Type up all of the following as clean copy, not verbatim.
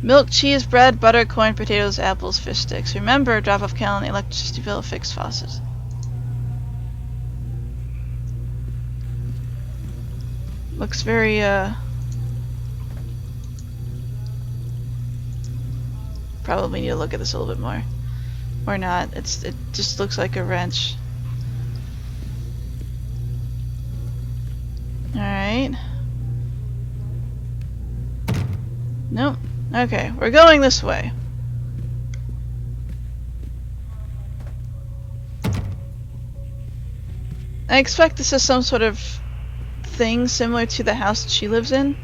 Milk, cheese, bread, butter, corn, potatoes, apples, fish sticks. Remember, drop off cal on the electricity bill, fix faucet. Looks very, probably need to look at this a little bit more. Or not. It just looks like a wrench. Alright. Nope. Okay, we're going this way. I expect this is some sort of thing similar to the house that she lives in.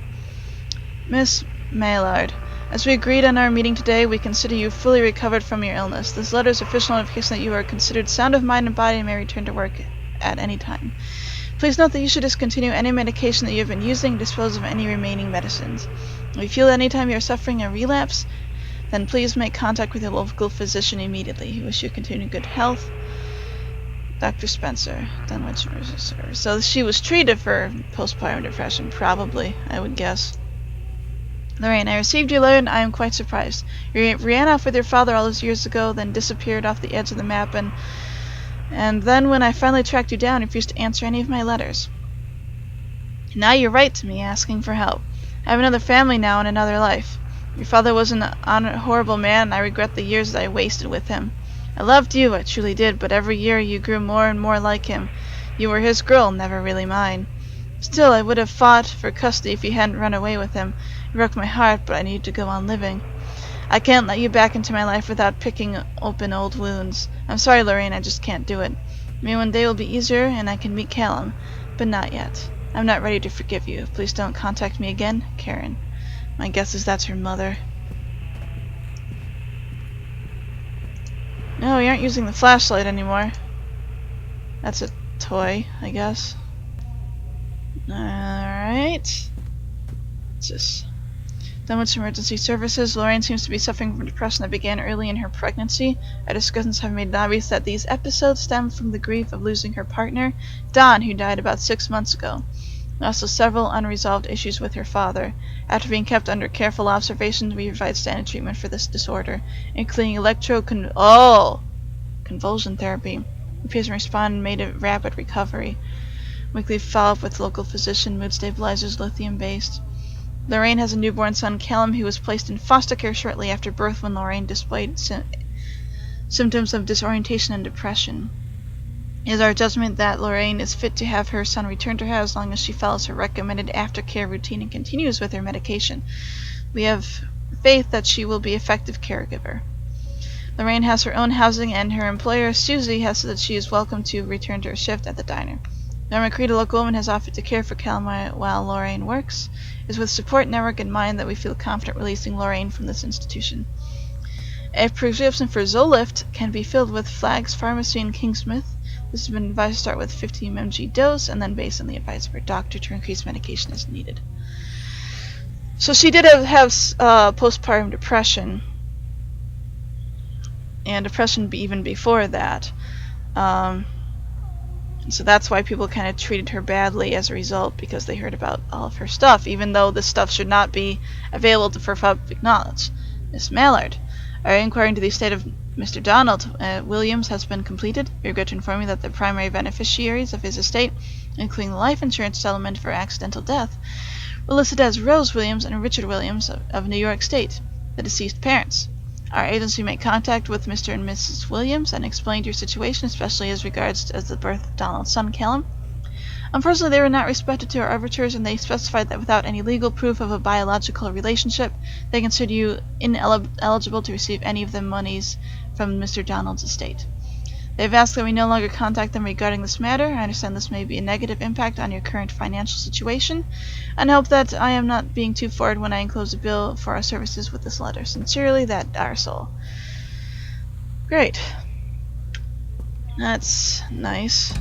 Miss Maillard, as we agreed on our meeting today, we consider you fully recovered from your illness. This letter is official notification that you are considered sound of mind and body and may return to work at any time. Please note that you should discontinue any medication that you have been using and dispose of any remaining medicines. If you feel that any time you are suffering a relapse, then please make contact with your local physician immediately. We wish you continued good health. Dr. Spencer, Dunwich Service. So she was treated for postpartum depression, probably, I would guess. Lorraine, I received your letter and I am quite surprised. You ran off with your father all those years ago, then disappeared off the edge of the map, and then when I finally tracked you down, you refused to answer any of my letters. Now you write to me asking for help. I have another family now and another life. Your father was a horrible man, and I regret the years that I wasted with him. I loved you, I truly did, but every year you grew more and more like him. You were his girl, never really mine. Still, I would have fought for custody if you hadn't run away with him. You broke my heart, but I need to go on living. I can't let you back into my life without picking open old wounds. I'm sorry, Lorraine, I just can't do it. Maybe one day will be easier, and I can meet Callum, but not yet. I'm not ready to forgive you. Please don't contact me again, Karen. My guess is that's her mother. No, you aren't using the flashlight anymore. That's a toy, I guess. Alright. What's this? Dunwich Emergency Services. Lorraine seems to be suffering from depression that began early in her pregnancy. Our discussions have made it obvious that these episodes stem from the grief of losing her partner, Don, who died about 6 months ago. And also several unresolved issues with her father. After being kept under careful observation, we provide standard treatment for this disorder, including convulsion therapy. The patient responded and made a rapid recovery. Weekly follow-up with local physician, mood stabilizers, lithium-based. Lorraine has a newborn son, Callum, who was placed in foster care shortly after birth when Lorraine displayed symptoms of disorientation and depression. It is our judgment that Lorraine is fit to have her son returned to her as long as she follows her recommended aftercare routine and continues with her medication. We have faith that she will be an effective caregiver. Lorraine has her own housing, and her employer, Susie, has said that she is welcome to return to her shift at the diner. Norma Creed, a local woman, has offered to care for Callum while Lorraine works. It is with support network in mind that we feel confident releasing Lorraine from this institution. A prescription for Zolift can be filled with Flagg's Pharmacy in Kingsmith. This has been advised to start with 50 mg dose and then based on the advice of her doctor to increase medication as needed. So she did have postpartum depression, and depression even before that. So that's why people kind of treated her badly as a result, because they heard about all of her stuff, even though this stuff should not be available for public knowledge. Miss Mallard, our inquiry into the estate of Mr. Donald Williams has been completed. We regret to inform you that the primary beneficiaries of his estate, including the life insurance settlement for accidental death, were listed as Rose Williams and Richard Williams of New York State, the deceased parents. Our agency made contact with Mr. and Mrs. Williams and explained your situation, especially as regards the birth of Donald's son, Callum. Unfortunately, they were not respected to our overtures, and they specified that without any legal proof of a biological relationship, they consider you ineligible to receive any of the monies from Mr. Donald's estate. They have asked that we no longer contact them regarding this matter. I understand this may be a negative impact on your current financial situation, and hope that I am not being too forward when I enclose a bill for our services with this letter. Sincerely, that arsehole. Great. That's nice.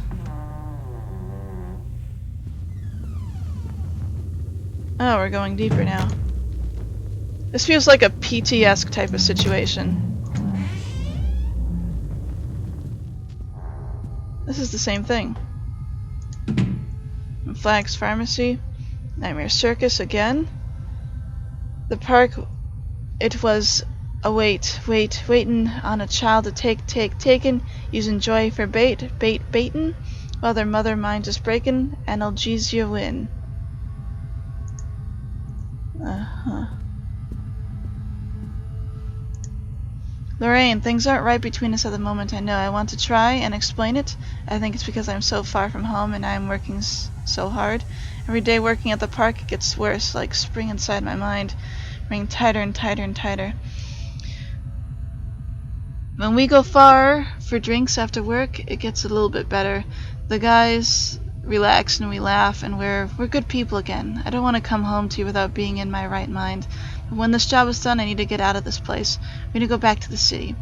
Oh, we're going deeper now. This feels like a PT-esque type of situation. This is the same thing. Flagg's Pharmacy. Nightmare Circus again. The park It was a waitin' on a child to taken, using joy for baitin', while their mother mind just breaking, analgesia win. Uh-huh. Lorraine, things aren't right between us at the moment, I know. I want to try and explain it. I think it's because I'm so far from home and I'm working so hard. Every day working at the park, it gets worse, like spring inside my mind, running tighter and tighter and tighter. When we go far for drinks after work, it gets a little bit better. The guys relax and we laugh and we're good people again. I don't want to come home to you without being in my right mind. But when this job is done, I need to get out of this place. We need to go back to the city.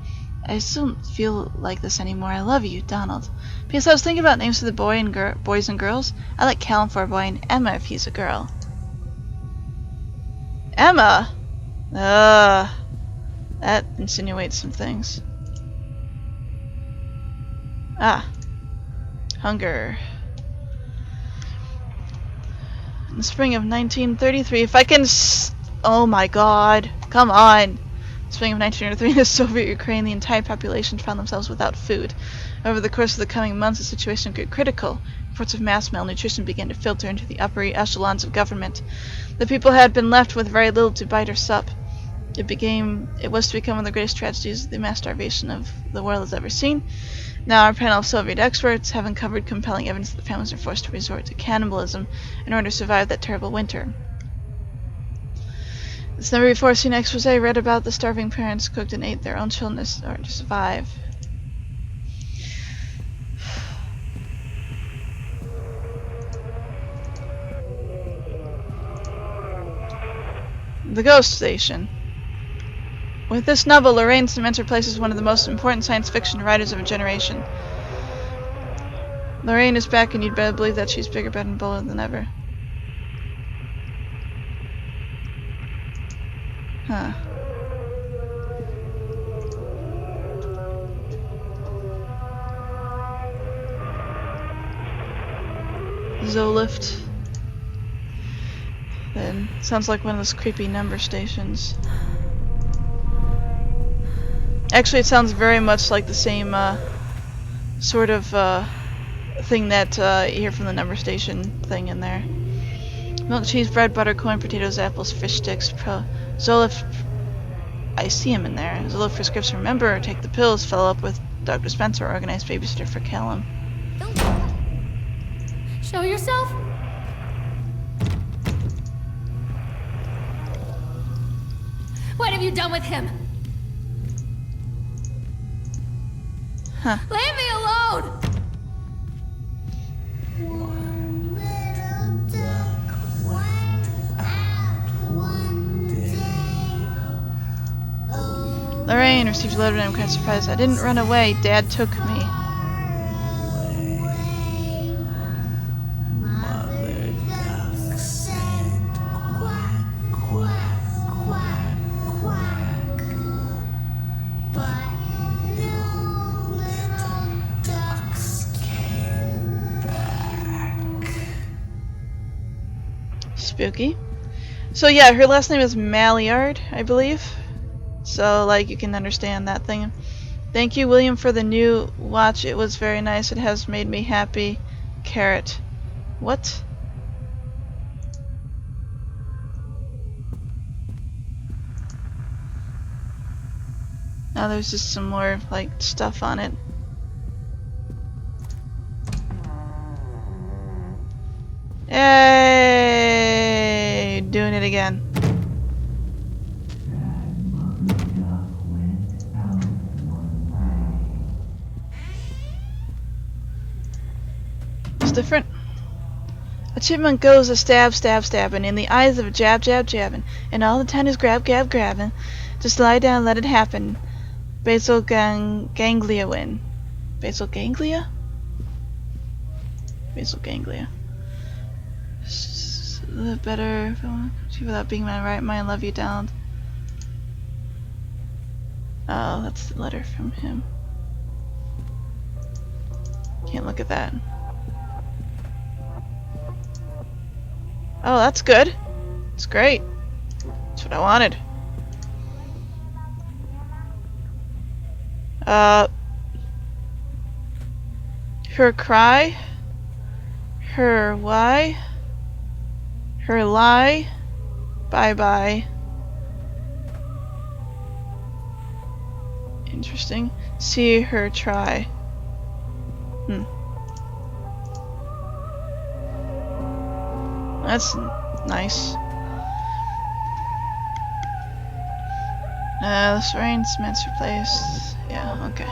I just don't feel like this anymore. I love you, Donald. Because I was thinking about names for the boys and girls. I like Callum for a boy and Emma if he's a girl. Emma? That insinuates some things. Hunger. In the spring of 1933, if I can oh my god, come on. Spring of 1933, in the Soviet Ukraine, the entire population found themselves without food. Over the course of the coming months, the situation grew critical. Reports of mass malnutrition began to filter into the upper echelons of government. The people had been left with very little to bite or sup. It was to become one of the greatest tragedies the mass starvation of the world has ever seen. Now our panel of Soviet experts have uncovered compelling evidence that the families are forced to resort to cannibalism in order to survive that terrible winter. This never before seen expose read about the starving parents cooked and ate their own children in order to survive. The Ghost Station. With this novel, Lorraine cements her place as one of the most important science fiction writers of a generation. Lorraine is back and you'd better believe that she's bigger, better, and bolder than ever. Huh. Zolift. Then sounds like one of those creepy number stations. Actually, it sounds very much like the same sort of thing that you hear from the number station thing in there. Milk, cheese, bread, butter, corn, potatoes, apples, fish sticks. Zolift. I see him in there. Zolift prescription. Remember, take the pills. Follow up with Dr. Spencer. Organized babysitter for Callum. Show yourself. What have you done with him? Huh. Leave me alone! One little duck went out one day. Oh, Lorraine received a letter and I'm quite surprised. I didn't run away. Dad took me. away. Mother duck said quack, quack, quack, quack. But no little ducks came back. Spooky. So yeah, her last name is Maillard, I believe. So like you can understand that thing. Thank you, William, for the new watch. It was very nice. It has made me happy. Carrot. What? Now there's just some more like stuff on it. Yay! Doing it again. It's different. A chipmunk goes a stabbing in the eyes of a jabbing, and all the time is grabbing. Just lie down and let it happen. Basal ganglia win. Basal ganglia? Basal ganglia. Better without being my right mind. Love you, Donald. Oh, that's the letter from him. Can't look at that. Oh, that's good. It's great. That's what I wanted. Her cry. Her why. Her lie. Bye bye. Interesting. See her try. That's nice. This rain cements replaced. Yeah, okay.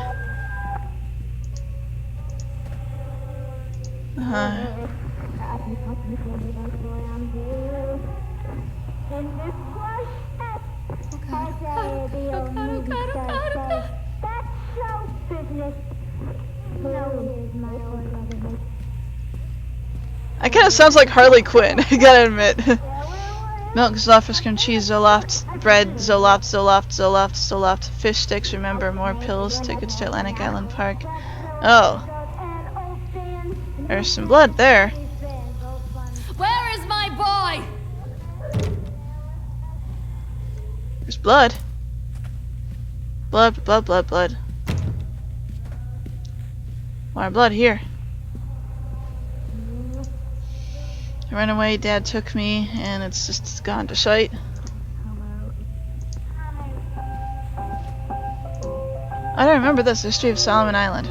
That kind of sounds like Harley Quinn, I gotta admit. Milk, Zoloft, ice cream, cheese, Zoloft, bread, Zoloft, Zoloft, Zoloft, Zoloft, fish sticks, remember, more pills, tickets to Atlantic Island Park. Oh. There's some blood there. Where is my boy? There's blood. Blood, blood, blood, blood. More blood here. I ran away, Dad took me, and it's just gone to shite. I don't remember this, History of Solomon Island.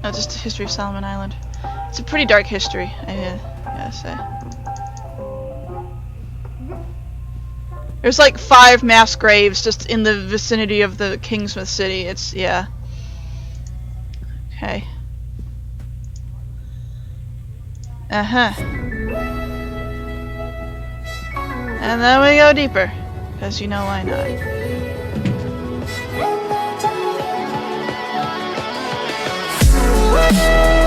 No, just the History of Solomon Island. It's a pretty dark history, I gotta say. There's like 5 mass graves just in the vicinity of the Kingsmouth City. It's, yeah. Okay. Uh-huh. And then we go deeper. Because you know why not. What?